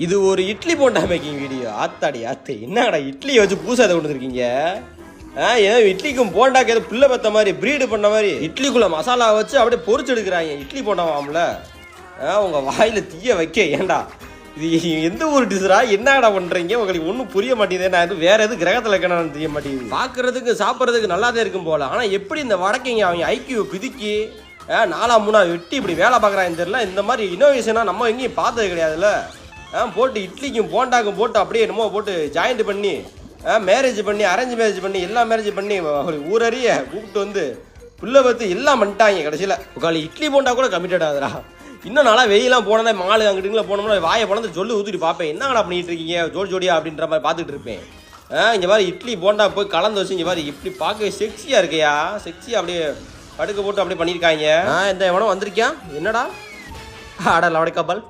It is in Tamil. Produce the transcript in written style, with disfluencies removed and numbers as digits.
இது ஒரு இட்லி போண்டா மேக்கிங் வீடியோ. ஆத்தாடி ஆத்து, என்னடா இட்லியை வச்சு பூசாத கொண்டு வந்துருக்கீங்க? ஏதோ இட்லிக்கும் போண்டாக்கு ஏதோ புள்ள பத்த மாதிரி ப்ரீடு பண்ண மாதிரி இட்லிக்குள்ள மசாலா வச்சு அப்படியே பொரிச்சு எடுக்கிறாங்க. இட்லி போண்டாவாம்ல. உங்க வாயில தீய வைக்க ஏண்டா இது எந்த ஒரு டிஷ்ரா? என்னடா பண்றீங்க? உங்களுக்கு ஒன்றும் புரிய மாட்டேங்குது. நான் எதுவும் வேற எதுவும் கிரகத்தில் இருக்கணும்னு தெரிய மாட்டேங்குது. பார்க்கறதுக்கு சாப்பிட்றதுக்கு நல்லாதான் இருக்கும் போல. ஆனால் எப்படி இந்த வடக்கைங்க அவங்க ஐக்கியூ பிதுக்கி 4-3 வெட்டி இப்படி வேலை பார்க்குறாங்கன்னு தெரியல. இந்த மாதிரி இனோவேஷனாக நம்ம எங்கேயும் பார்த்தது கிடையாதுல்ல. போட்டு இட்லிக்கும் போண்டாக்கும் போட்டு அப்படியே என்னமோ போட்டு ஜாயிண்ட் பண்ணி மேரேஜ் பண்ணி அரேஞ்ச் மேரேஜ் பண்ணி எல்லா மேரேஜ் பண்ணி ஊரறிய கூப்பிட்டு வந்து புள்ள பார்த்து எல்லாம் பண்ணிட்டாங்க. கடைசியில் உட்காந்து இட்லி போண்டா கூட கமிட்டட் ஆகுதுடா. இன்னும் நல்லா வெயிலாம் போனோன்னா மாலு அங்கிட்டுங்கள போனோம்னா வாயை போனது சொல்லி ஊற்றிட்டு பார்ப்பேன். என்னங்கடா பண்ணிட்டு இருக்கீங்க ஜோடியா அப்படின்ற மாதிரி பார்த்துட்டு இருப்பேன். இங்கே மாதிரி இட்லி போண்டா போய் கலந்து வச்சு இங்கே மாதிரி இப்படி பார்க்க செக்ஸியாக இருக்கையா? செக்ஸியாக அப்படியே படுக்க போட்டு அப்படியே பண்ணியிருக்காங்க. இந்த எவனோ வந்திருக்கியா? என்னடா ஆடா லவடை கப்பல்